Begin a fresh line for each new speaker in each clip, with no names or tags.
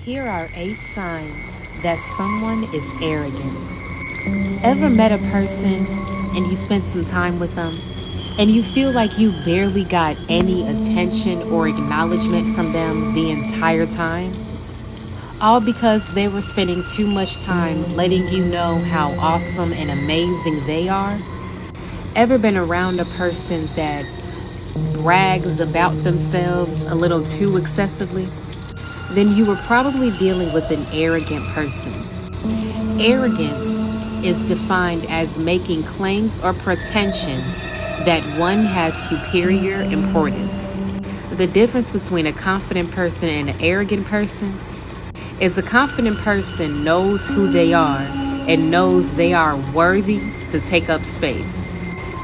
Here are 8 signs that someone is arrogant. Ever met a person and you spent some time with them and you feel like you barely got any attention or acknowledgement from them the entire time? All because they were spending too much time letting you know how awesome and amazing they are? Ever been around a person that brags about themselves a little too excessively? Then you were probably dealing with an arrogant person. Arrogance is defined as making claims or pretensions that one has superior importance. The difference between a confident person and an arrogant person is a confident person knows who they are and knows they are worthy to take up space.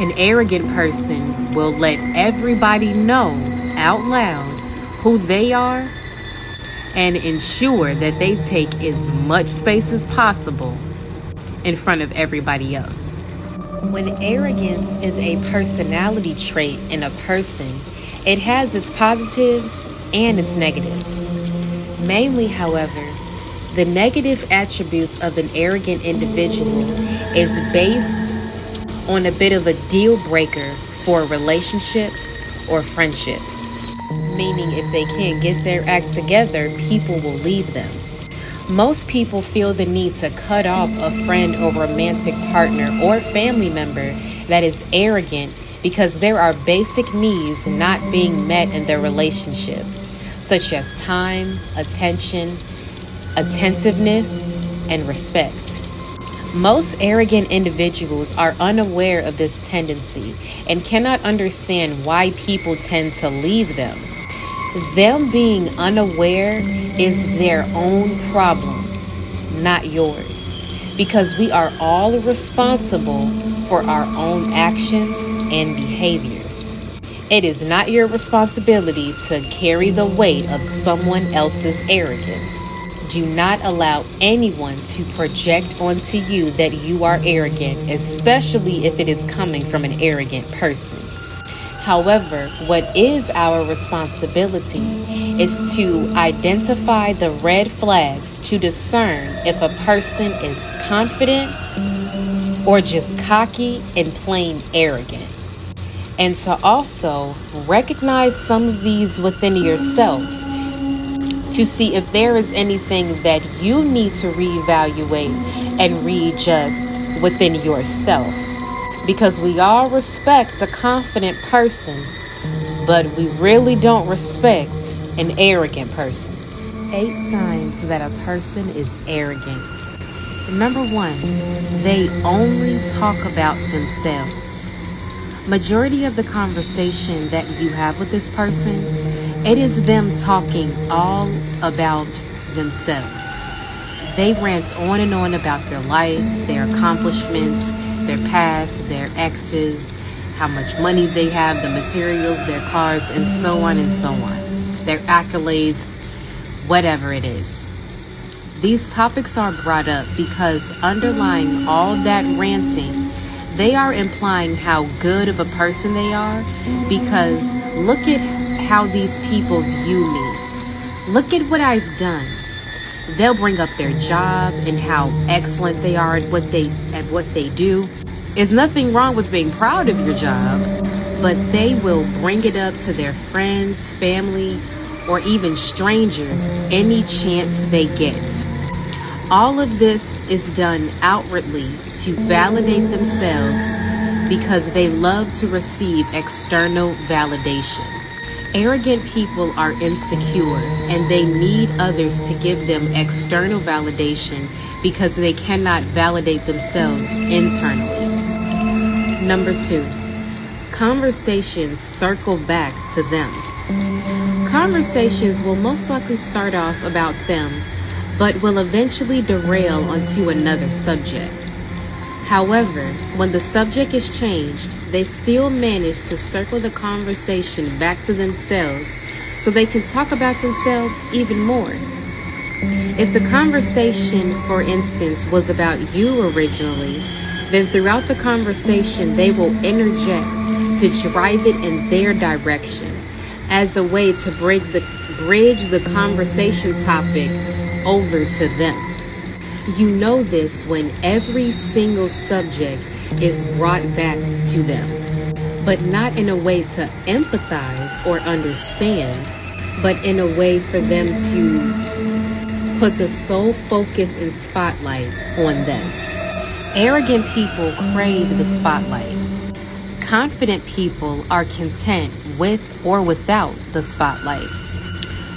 An arrogant person will let everybody know out loud who they are and ensure that they take as much space as possible in front of everybody else. When arrogance is a personality trait in a person, it has its positives and its negatives. Mainly, however, the negative attributes of an arrogant individual is based on a bit of a deal breaker for relationships or friendships. Meaning if they can't get their act together, people will leave them. Most people feel the need to cut off a friend or romantic partner or family member that is arrogant because there are basic needs not being met in their relationship, such as time, attention, attentiveness, and respect. Most arrogant individuals are unaware of this tendency and cannot understand why people tend to leave them. Them being unaware is their own problem, not yours, because we are all responsible for our own actions and behaviors. It is not your responsibility to carry the weight of someone else's arrogance. Do not allow anyone to project onto you that you are arrogant, especially if it is coming from an arrogant person. However, what is our responsibility is to identify the red flags to discern if a person is confident or just cocky and plain arrogant. And to also recognize some of these within yourself to see if there is anything that you need to reevaluate and readjust within yourself. Because we all respect a confident person, but we really don't respect an arrogant person. 8 signs that a person is arrogant. Number 1, they only talk about themselves. Majority of the conversation that you have with this person, it is them talking all about themselves. They rant on and on about their life, their accomplishments, their past, their exes, how much money they have, the materials, their cars, and so on and so on. Their accolades, whatever it is. These topics are brought up because underlying all that ranting, they are implying how good of a person they are, because look at how these people view me. Look at what I've done. They'll bring up their job and how excellent they are at what they do. There's nothing wrong with being proud of your job, but they will bring it up to their friends, family, or even strangers any chance they get. All of this is done outwardly to validate themselves because they love to receive external validation. Arrogant people are insecure and they need others to give them external validation because they cannot validate themselves internally. Number 2, conversations circle back to them. Conversations will most likely start off about them, but will eventually derail onto another subject. However, when the subject is changed, they still manage to circle the conversation back to themselves so they can talk about themselves even more. If the conversation, for instance, was about you originally, then throughout the conversation, they will interject to drive it in their direction as a way to bridge the conversation topic over to them. You know this when every single subject is brought back to them, but not in a way to empathize or understand, but in a way for them to put the sole focus and spotlight on them. Arrogant people crave the spotlight. Confident people are content with or without the spotlight.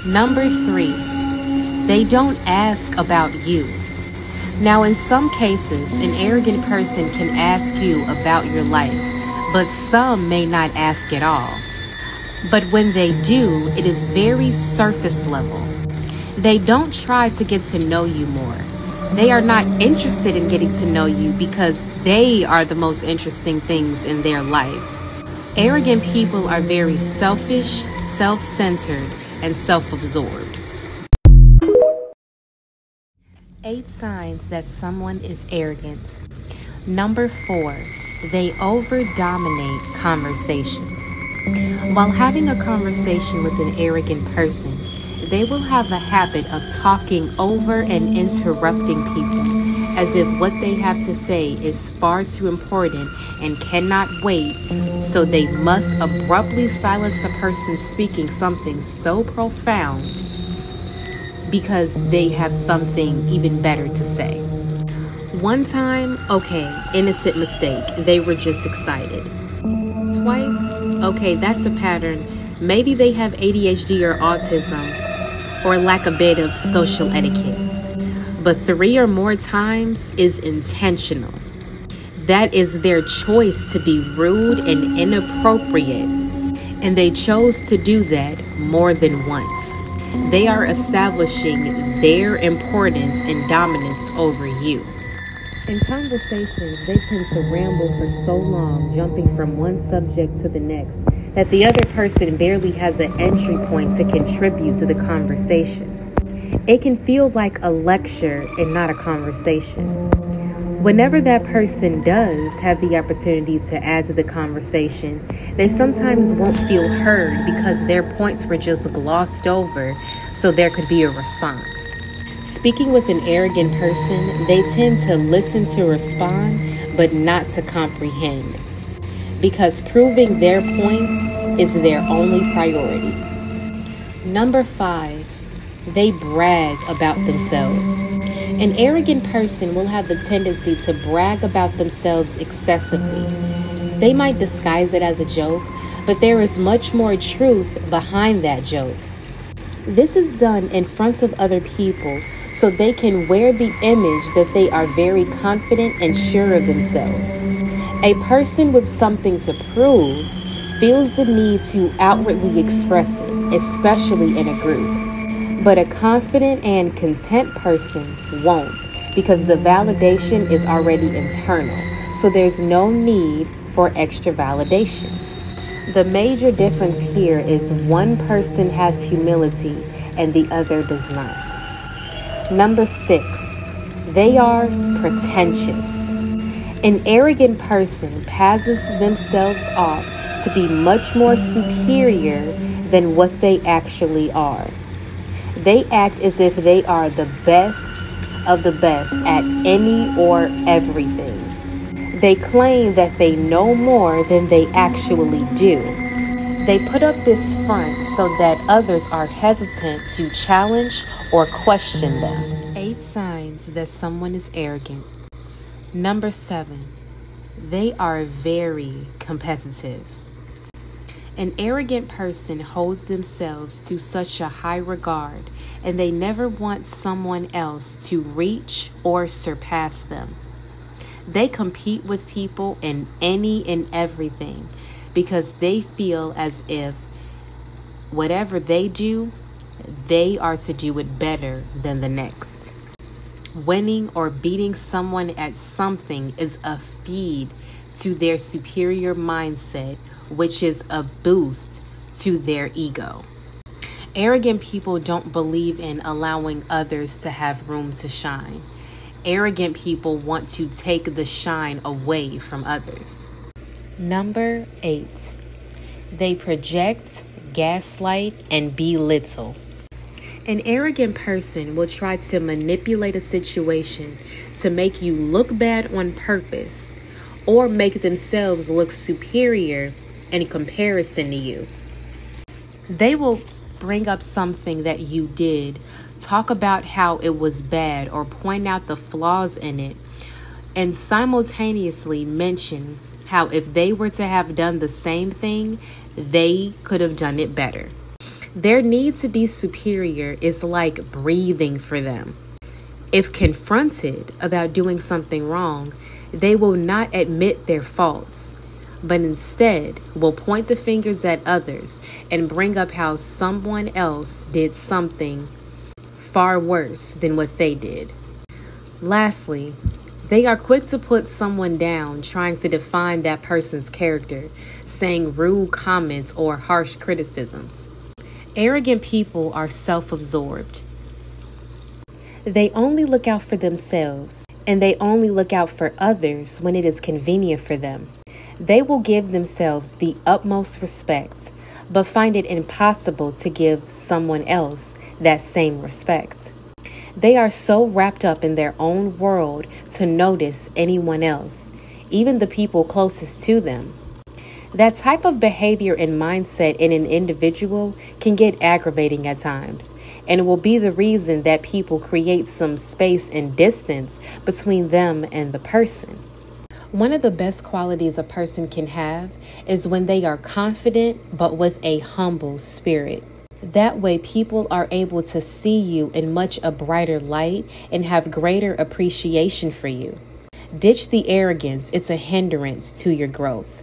Number 3, they don't ask about you. Now, in some cases, an arrogant person can ask you about your life, but some may not ask at all. But when they do, it is very surface level. They don't try to get to know you more. They are not interested in getting to know you because they are the most interesting things in their life. Arrogant people are very selfish, self-centered, and self-absorbed. 8 signs that someone is arrogant. Number 4, they over-dominate conversations. While having a conversation with an arrogant person, they will have a habit of talking over and interrupting people as if what they have to say is far too important and cannot wait, so they must abruptly silence the person speaking something so profound because they have something even better to say. One time, okay, innocent mistake, they were just excited. Twice, okay, that's a pattern. Maybe they have ADHD or autism or lack a bit of social etiquette. But 3 or more times is intentional. That is their choice to be rude and inappropriate, and they chose to do that more than once. They are establishing their importance and dominance over you. In conversations, they tend to ramble for so long, jumping from one subject to the next, that the other person barely has an entry point to contribute to the conversation. It can feel like a lecture and not a conversation. Whenever that person does have the opportunity to add to the conversation, they sometimes won't feel heard because their points were just glossed over so there could be a response. Speaking with an arrogant person, they tend to listen to respond, but not to comprehend, because proving their points is their only priority. Number 5, they brag about themselves. An arrogant person will have the tendency to brag about themselves excessively. They might disguise it as a joke, but there is much more truth behind that joke. This is done in front of other people so they can wear the image that they are very confident and sure of themselves. A person with something to prove feels the need to outwardly express it, especially in a group. But a confident and content person won't, because the validation is already internal, so there's no need for extra validation. The major difference here is one person has humility and the other does not. Number 6, they are pretentious. An arrogant person passes themselves off to be much more superior than what they actually are. They act as if they are the best of the best at any or everything. They claim that they know more than they actually do. They put up this front so that others are hesitant to challenge or question them. 8 signs that someone is arrogant. Number 7, they are very competitive. An arrogant person holds themselves to such a high regard, and they never want someone else to reach or surpass them. They compete with people in any and everything because they feel as if whatever they do, they are to do it better than the next. Winning or beating someone at something is a feed to their superior mindset, which is a boost to their ego. Arrogant people don't believe in allowing others to have room to shine. Arrogant people want to take the shine away from others. Number 8, they project, gaslight, and belittle. An arrogant person will try to manipulate a situation to make you look bad on purpose or make themselves look superior in comparison to you. They will bring up something that you did, talk about how it was bad or point out the flaws in it, and simultaneously mention how if they were to have done the same thing, they could have done it better. Their need to be superior is like breathing for them. If confronted about doing something wrong, they will not admit their faults, but instead will point the fingers at others and bring up how someone else did something far worse than what they did. Lastly, they are quick to put someone down, trying to define that person's character, saying rude comments or harsh criticisms. Arrogant people are self-absorbed. They only look out for themselves, and they only look out for others when it is convenient for them. They will give themselves the utmost respect, but find it impossible to give someone else that same respect. They are so wrapped up in their own world to notice anyone else, even the people closest to them. That type of behavior and mindset in an individual can get aggravating at times, and it will be the reason that people create some space and distance between them and the person. One of the best qualities a person can have is when they are confident but with a humble spirit. That way, people are able to see you in much a brighter light and have greater appreciation for you. Ditch the arrogance, it's a hindrance to your growth.